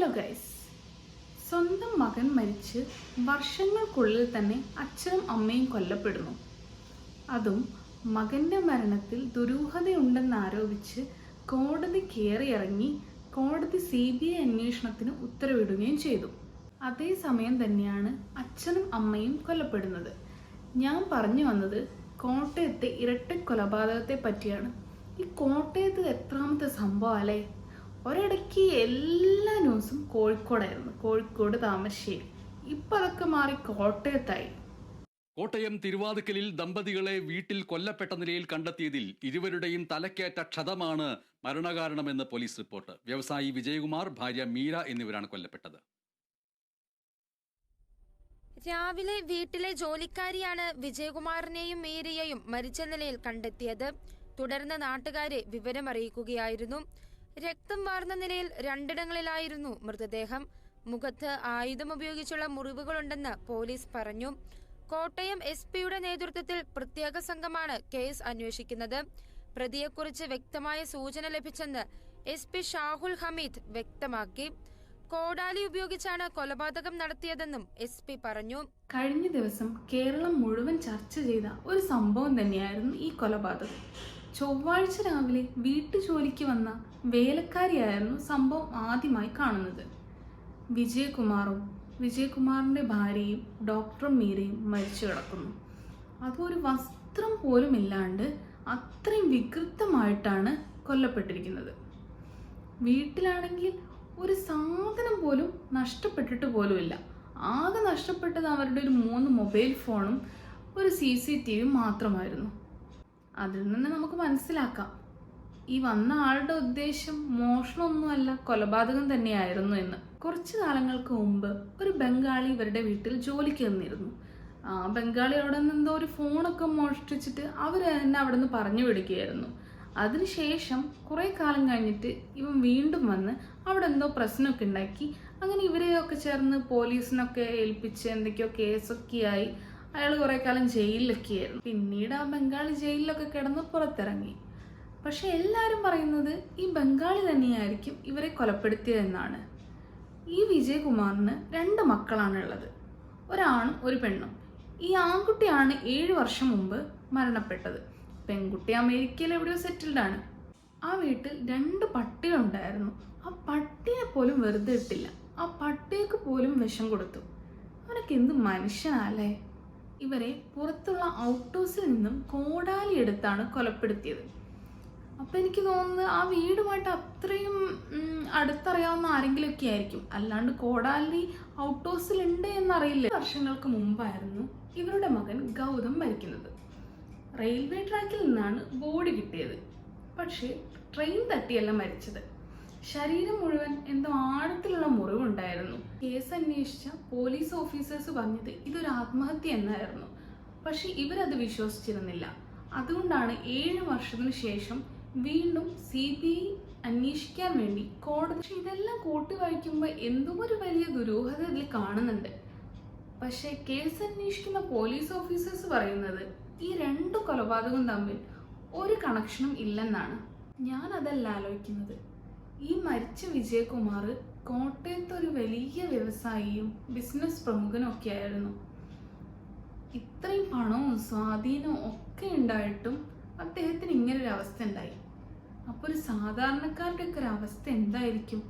Hello guys, സ്വന്തം മകൻ മരിച്ച് വർഷങ്ങൾക്കുള്ളിൽ തന്നെ അച്ഛനും അമ്മയും കൊല്ലപ്പെടുന്നു. അതും മകന്റെ മരണത്തിൽ ദുരൂഹതയുണ്ടെന്നാരോപിച്ച് കോടതി കയറിയിറങ്ങി കോടതി CBI അന്വേഷണത്തിന് ഉത്തരവിടുകയും ചെയ്തു. അതേസമയം തന്നെയാണ് അച്ഛനും അമ്മയും കൊല്ലപ്പെടുന്നത്. ഞാൻ പറഞ്ഞു വന്നത് കോട്ടയത്തെ ഇരട്ടക്കൊലപാതകത്തെ പറ്റിയാണ്. ഈ കോട്ടയത്ത് എത്രാമത്തെ സംഭവം അല്ലേ? ഒരിടയ്ക്ക് എല്ലാ ന്യൂസും കോഴിക്കോടായിരുന്നു, കോഴിക്കോട് താമരശ്ശേരി. ഇപ്പം അതൊക്കെ മാറി കോട്ടയത്തായി. കോട്ടയം തിരുവാതുക്കലിൽ ദമ്പതികളെ വീട്ടിൽ കൊല്ലപ്പെട്ട നിലയിൽ കണ്ടെത്തിയതിൽ ഇരുവരുടെയും തലക്കേറ്റ ക്ഷതമാണ് മരണകാരണമെന്ന് പോലീസ് റിപ്പോർട്ട്. വ്യവസായി വിജയകുമാർ, ഭാര്യ മീര എന്നിവരാണ് കൊല്ലപ്പെട്ടത്. രാവിലെ വീട്ടിലെ ജോലിക്കാരിയാണ് വിജയകുമാറിനെയും മീരയെയും മരിച്ച നിലയിൽ കണ്ടെത്തിയത്. തുടർന്ന് നാട്ടുകാരെ വിവരമറിയിക്കുകയായിരുന്നു. രക്തം വാർന്ന നിലയിൽ രണ്ടിടങ്ങളിലായിരുന്നു മൃതദേഹം. മുഖത്ത് ആയുധം ഉപയോഗിച്ചുള്ള മുറിവുകളുണ്ടെന്ന് പോലീസ് പറഞ്ഞു. കോട്ടയം SP-യുടെ നേതൃത്വത്തിൽ പ്രത്യേക സംഘമാണ് കേസ് അന്വേഷിക്കുന്നത്. പ്രതിയെക്കുറിച്ച് വ്യക്തമായ സൂചന ലഭിച്ചെന്ന് SP ഷാഹുൽ ഹമീദ് വ്യക്തമാക്കി. കോടാലി ഉപയോഗിച്ചാണ് കൊലപാതകം നടത്തിയതെന്നും SP പറഞ്ഞു. കഴിഞ്ഞ ദിവസം കേരളം മുഴുവൻ ചർച്ച ചെയ്ത ഒരു സംഭവം തന്നെയായിരുന്നു ഈ കൊലപാതകം. ചൊവ്വാഴ്ച രാവിലെ വീട്ടുജോലിക്ക് വന്ന വേലക്കാരിയായിരുന്നു സംഭവം ആദ്യമായി കാണുന്നത്. വിജയകുമാറിന്റെ ഭാര്യയും ഡോക്ടറും മീരയും മരിച്ചു കിടക്കുന്നു. അതൊരു വസ്ത്രം പോലും ഇല്ലാണ്ട് അത്രയും വികൃതമായിട്ടാണ് കൊല്ലപ്പെട്ടിരിക്കുന്നത്. വീട്ടിലാണെങ്കിൽ ഒരു സാധനം പോലും നഷ്ടപ്പെട്ടിട്ട് പോലുമില്ല. ആകെ നഷ്ടപ്പെട്ടത് അവരുടെ ഒരു 3 മൊബൈൽ ഫോണും ഒരു CCTV മാത്രമായിരുന്നു. അതിൽ നിന്ന് നമുക്ക് മനസ്സിലാക്കാം, ഈ വന്ന ആളുടെ ഉദ്ദേശം മോഷണമൊന്നുമല്ല, കൊലപാതകം തന്നെയായിരുന്നു എന്ന്. കുറച്ചു കാലങ്ങൾക്ക് മുമ്പ് ഒരു ബംഗാളി ഇവരുടെ വീട്ടിൽ ജോലിക്ക് നിന്നിരുന്നു. ആ ബംഗാളി അവിടെ നിന്ന് എന്തോ ഒരു ഫോണൊക്കെ മോഷ്ടിച്ചിട്ട് അവർ തന്നെ അവിടെ നിന്ന് പറഞ്ഞു വിടുകയായിരുന്നു. അതിനുശേഷം കുറേ കാലം കഴിഞ്ഞിട്ട് ഇവൻ വീണ്ടും വന്ന് അവിടെ എന്തോ പ്രശ്നമൊക്കെ ഉണ്ടാക്കി. അങ്ങനെ ഇവരെയൊക്കെ ചേർന്ന് പോലീസിനൊക്കെ ഏൽപ്പിച്ച് എന്തൊക്കെയോ കേസൊക്കെയായി അയാൾ കുറേ കാലം ജയിലിലൊക്കെയായിരുന്നു. പിന്നീട് ആ ബംഗാളി ജയിലിലൊക്കെ കിടന്ന് പുറത്തിറങ്ങി. പക്ഷെ എല്ലാവരും പറയുന്നത് ഈ ബംഗാളി തന്നെയായിരിക്കും ഇവരെ കൊലപ്പെടുത്തിയതെന്നാണ്. ഈ വിജയകുമാറിന് 2 മക്കളാണുള്ളത്, ഒരാണും ഒരു പെണ്ണും. ഈ ആൺകുട്ടിയാണ് 7 വർഷം മുമ്പ് മരണപ്പെട്ടത്. പെൺകുട്ടി അമേരിക്കയിൽ എവിടെയോ സെറ്റിൽഡാണ്. ആ വീട്ടിൽ 2 പട്ടികളുണ്ടായിരുന്നു. ആ പട്ടിയെ പോലും വെറുതെ ഇട്ടില്ല. ആ പട്ടിക്ക് പോലും വിഷം കൊടുത്തു. അവനൊക്കെ എന്ത് മനുഷ്യനല്ലേ! ഇവരെ പുറത്തുള്ള ഔട്ട് ഹൗസിൽ നിന്നും കോടാലി എടുത്താണ് കൊലപ്പെടുത്തിയത്. അപ്പം എനിക്ക് തോന്നുന്നത് ആ വീടുമായിട്ട് അത്രയും അടുത്തറിയാവുന്ന ആരെങ്കിലുമൊക്കെ ആയിരിക്കും, അല്ലാണ്ട് കോടാലി ഔട്ട് ഹൗസിലുണ്ട് എന്നറിയില്ല. വർഷങ്ങൾക്ക് മുമ്പായിരുന്നു ഇവരുടെ മകൻ ഗൗതം മരിക്കുന്നത്. റെയിൽവേ ട്രാക്കിൽ നിന്നാണ് ബോഡി കിട്ടിയത്. പക്ഷേ ട്രെയിൻ തട്ടിയല്ല മരിച്ചത്. ശരീരം മുഴുവൻ എന്തോ ആഴത്തിലുള്ള മുറിവുണ്ടായിരുന്നു. കേസ് അന്വേഷിച്ച പോലീസ് ഓഫീസേഴ്സ് പറഞ്ഞത് ഇതൊരു ആത്മഹത്യ എന്നായിരുന്നു. പക്ഷെ ഇവരത് വിശ്വസിച്ചിരുന്നില്ല. അതുകൊണ്ടാണ് 7 വർഷത്തിന് ശേഷം വീണ്ടും CBI അന്വേഷിക്കാൻ വേണ്ടി കോടതി. പക്ഷെ ഇതെല്ലാം കൂട്ടി വായിക്കുമ്പോൾ എന്തോ ഒരു വലിയ ദുരൂഹത ഇതിൽ കാണുന്നുണ്ട്. പക്ഷെ കേസ് അന്വേഷിക്കുന്ന പോലീസ് ഓഫീസേഴ്സ് പറയുന്നത് ഈ 2 കൊലപാതകം തമ്മിൽ ഒരു കണക്ഷനും ഇല്ലെന്നാണ്. ഞാൻ അതല്ല ആലോചിക്കുന്നത്. ഈ മരിച്ച വിജയകുമാർ കോട്ടയത്ത് ഒരു വലിയ വ്യവസായിയും ബിസിനസ് പ്രമുഖനും ഒക്കെ ആയിരുന്നു. ഇത്രയും പണവും സ്വാധീനവും ഒക്കെ ഉണ്ടായിട്ടും അദ്ദേഹത്തിന് ഇങ്ങനൊരു അവസ്ഥ ഉണ്ടായി. അപ്പോൾ ഒരു സാധാരണക്കാരുടെ ഒക്കെ ഒരു അവസ്ഥ എന്തായിരിക്കും?